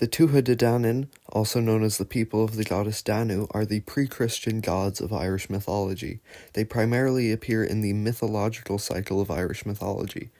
The Tuatha, also known as the people of the goddess Danu, are the pre-Christian gods of Irish mythology. They primarily appear in the mythological cycle of Irish mythology.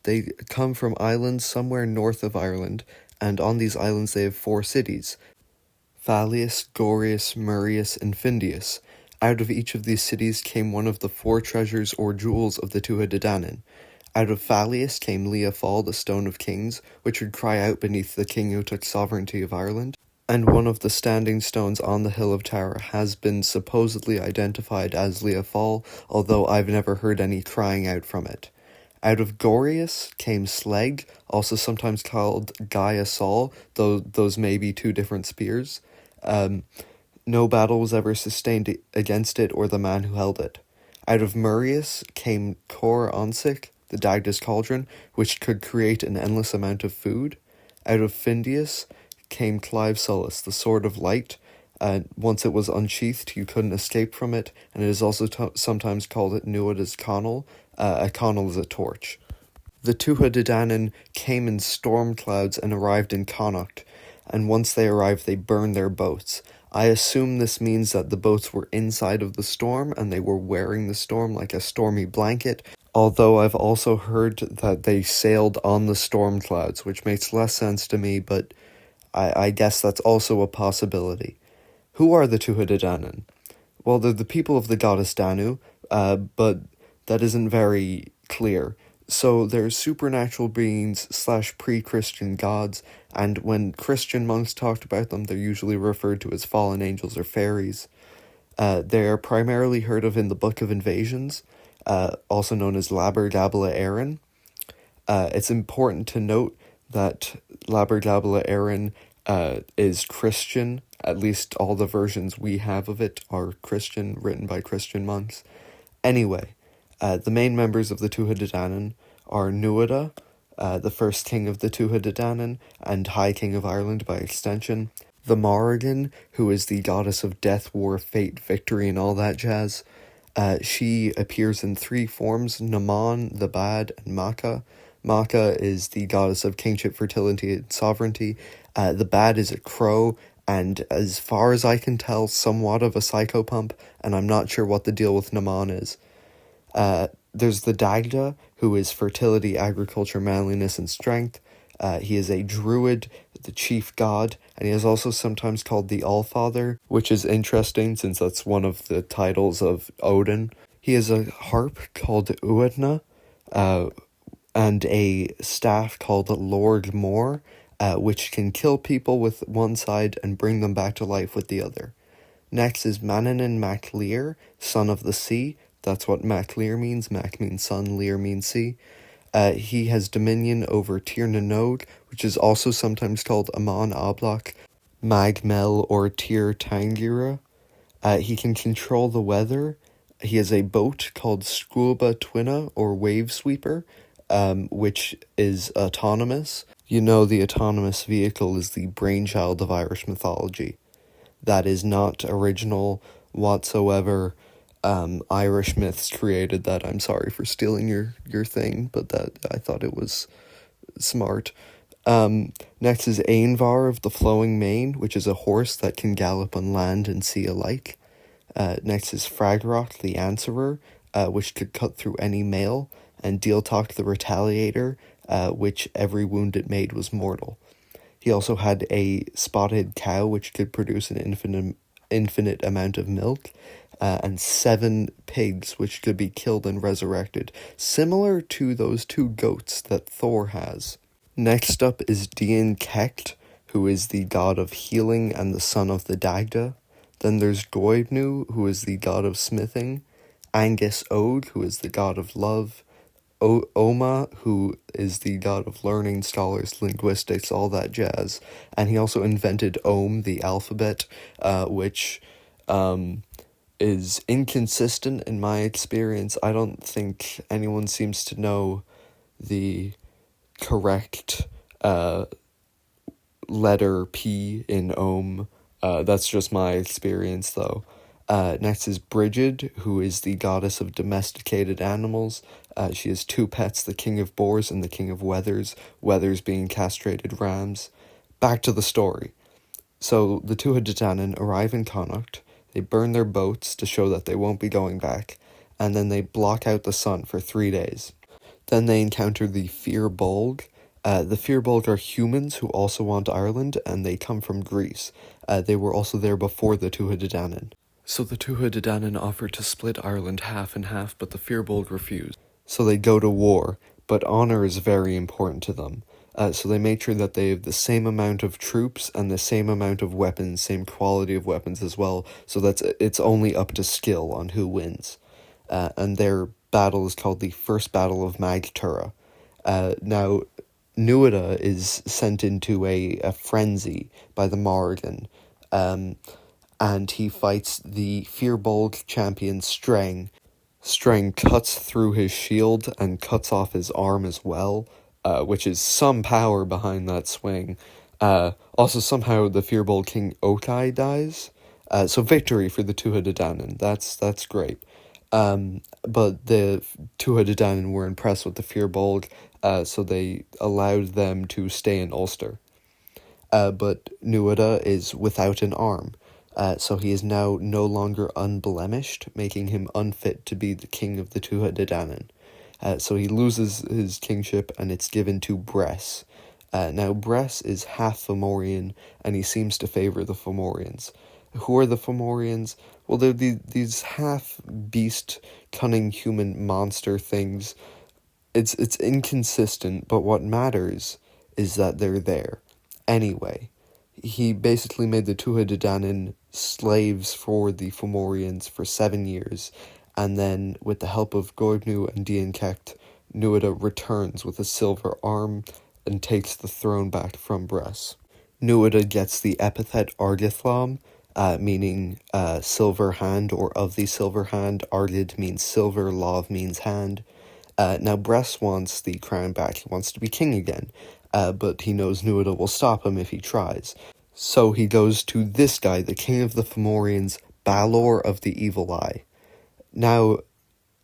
They come from islands somewhere north of Ireland, and on these islands they have 4 cities: Fallius, Gorius, Murius, and Findius. Out of each of these cities came one of the 4 treasures or jewels of the Tuatha. Out of Fallius came Leafall, the Stone of Kings, which would cry out beneath the king who took sovereignty of Ireland, and one of the standing stones on the hill of Tara has been supposedly identified as Leafall, although I've never heard any crying out from it. Out of Gorius came Sleg, also sometimes called Gaia Sol, though those may be 2 different spears. No battle was ever sustained against it or the man who held it. Out of Murius came Cor Onsic, the Dagda's cauldron, which could create an endless amount of food. Out of Findius came Clive Solis, the Sword of Light. Once it was unsheathed, you couldn't escape from it, and it is also sometimes called Nuada's Connell. A Connell is a torch. The Tuatha came in storm clouds and arrived in Connacht, and once they arrived, they burned their boats. I assume this means that the boats were inside of the storm, and they were wearing the storm like a stormy blanket, although I've also heard that they sailed on the storm clouds, which makes less sense to me, but I guess that's also a possibility. Who are the Tuatha? Well, they're the people of the goddess Danu, but that isn't very clear. So they're supernatural beings / pre-Christian gods, and when Christian monks talked about them, they're usually referred to as fallen angels or fairies. They are primarily heard of in the Book of Invasions, also known as Labor Gabla Éireann. It's important to note that Labor Gabla Éireann is Christian. At least all the versions we have of it are Christian, written by Christian monks. Anyway, the main members of the Tuatha are Nuada, the first king of the Tuatha and High King of Ireland by extension. The Morrigan, who is the goddess of death, war, fate, victory, and all that jazz. She appears in 3 forms: Naman, the Bad, and Macha. Macha is the goddess of kingship, fertility, and sovereignty. The Bad is a crow, and as far as I can tell, somewhat of a psychopump, and I'm not sure what the deal with Naman is. There's the Dagda, who is fertility, agriculture, manliness, and strength. He is a druid, the chief god, and he is also sometimes called the Allfather, which is interesting since that's one of the titles of Odin. He has a harp called Uadna, and a staff called Lord Mor, which can kill people with one side and bring them back to life with the other. Next is Manannán Mac Lir, son of the sea. That's what Mac Lir means. Mac means sun, Lir means sea. He has dominion over Tir na Nog, which is also sometimes called Amon Oblak, Mag Mel, or Tir Tangira. He can control the weather. He has a boat called Scuba Twina, or Wave Sweeper, which is autonomous. You know, the autonomous vehicle is the brainchild of Irish mythology. That is not original whatsoever. Irish myths created that. I'm sorry for stealing your thing, but that I thought it was smart. Next is Ainvar of the Flowing Mane, which is a horse that can gallop on land and sea alike. Next is Fragrot the Answerer, which could cut through any mail, and Gaeltacht the Retaliator, which every wound it made was mortal. He also had a spotted cow, which could produce an infinite amount of milk, and 7 pigs, which could be killed and resurrected, similar to those 2 goats that Thor has. Next up is Dian Cecht, who is the god of healing and the son of the Dagda. Then there's Goibnu, who is the god of smithing, Angus Ode, who is the god of love, Oma, who is the god of learning, scholars, linguistics, all that jazz, and he also invented Ohm, the alphabet, which is inconsistent in my experience. I don't think anyone seems to know the correct letter P in Ohm. That's just my experience, though. Next is Brigid, who is the goddess of domesticated animals. She has 2 pets, the king of boars and the king of wethers, wethers being castrated rams. back to the story. So the Tuatha Danann arrive in Connacht, they burn their boats to show that they won't be going back, and then they block out the sun for 3 days. Then they encounter the Fir Bolg. The Fir Bolg are humans who also want Ireland, and they come from Greece. They were also there before the Tuatha Danann. So the Tuatha Danann offered to split Ireland half and half, but the Fir Bolg refused. So they go to war, but honor is very important to them. So they make sure that they have the same amount of troops and the same amount of weapons, same quality of weapons as well, so it's only up to skill on who wins. And their battle is called the First Battle of Magtura. Now, Nuada is sent into a frenzy by the Morrigan, and he fights the Firbolg champion Streng. Streng cuts through his shield and cuts off his arm as well, which is some power behind that swing. Also, somehow the Firbolg king Okai dies. So victory for the Tuatha Danann. That's great. But the Tuatha Danann were impressed with the Firbolg, so they allowed them to stay in Ulster. But Nuada is without an arm, so he is now no longer unblemished, making him unfit to be the king of the Tuatha Danann. So he loses his kingship, and it's given to Bress. Now, Bress is half Fomorian, and he seems to favour the Fomorians. Who are the Fomorians? Well, they're these half-beast, cunning human monster things. It's inconsistent, but what matters is that they're there. Anyway, he basically made the Tuatha Danann slaves for the Fomorians for 7 years, and then, with the help of Goibnu and Diancecht, Nuada returns with a silver arm and takes the throne back from Bress. Nuada gets the epithet Argithlam, meaning silver hand, or of the silver hand. Argid means silver, Lav means hand. Now Bress wants the crown back. He wants to be king again, but he knows Nuada will stop him if he tries. So he goes to this guy, the king of the Fomorians, Balor of the Evil Eye. Now,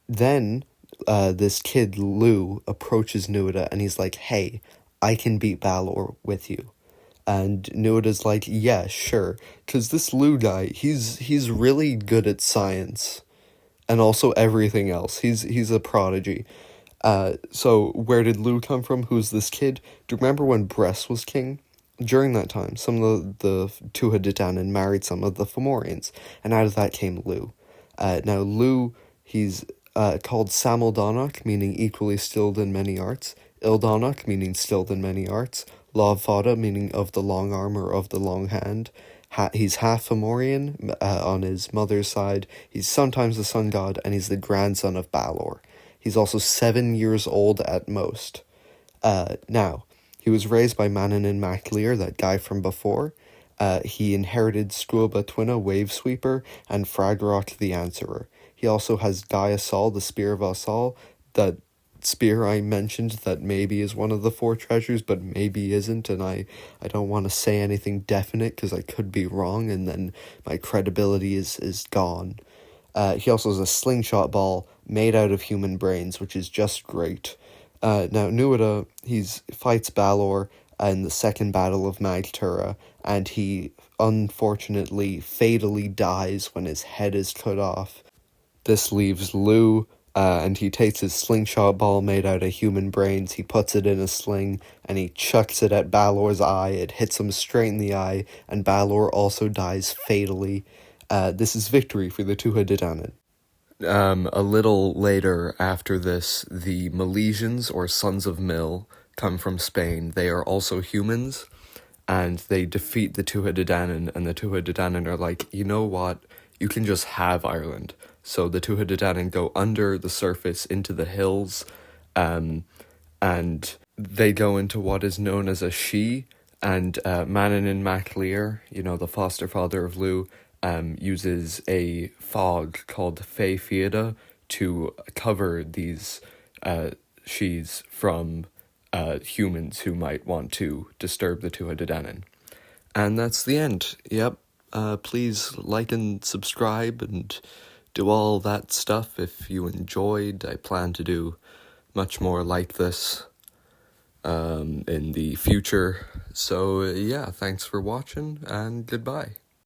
then, this kid, Lou, approaches Nuada, and he's like, hey, I can beat Balor with you. And Nuada's like, yeah, sure, because this Lou guy, he's really good at science, and also everything else. He's a prodigy. So where did Lou come from? Who's this kid? Do you remember when Bress was king? During that time, some of the Tuatha Danann married some of the Fomorians, and out of that came Lou. Now Lou, he's called Samaldonach, meaning equally skilled in many arts, Ildonach, meaning skilled in many arts, Lavfada, meaning of the long arm or of the long hand. He's half Fomorian on his mother's side. He's sometimes the sun god, and he's the grandson of Balor. He's also 7 years old at most. Now, he was raised by Manannán mac Lir, that guy from before. He inherited Scuba Twina, Wave Sweeper, and Fragrach the Answerer. He also has Gaia Sol, the Spear of Asal, that spear I mentioned that maybe is one of the 4 treasures, but maybe isn't, and I don't want to say anything definite because I could be wrong, and then my credibility is gone. He also has a slingshot ball made out of human brains, which is just great. Now, Nuada, fights Balor in the second battle of Magtura, and he unfortunately fatally dies when his head is cut off. This leaves Lou, and he takes his slingshot ball made out of human brains, he puts it in a sling, and he chucks it at Balor's eye. It hits him straight in the eye, and Balor also dies fatally. This is victory for the Tuatha Danann. A little later after this, the Milesians, or Sons of Mil, come from Spain. They are also humans, and they defeat the Tuatha Danann, and the Tuatha Danann are like, you know what, you can just have Ireland. So the Tuatha Danann go under the surface into the hills, and they go into what is known as a she, and Manannán mac Lir, the foster father of Lou, uses a fog called Fé Fiada to cover these she's from humans who might want to disturb the Tuatha Danann. And that's the end. Yep. Please like and subscribe and do all that stuff if you enjoyed. I plan to do much more like this in the future. So, yeah, thanks for watching, and goodbye.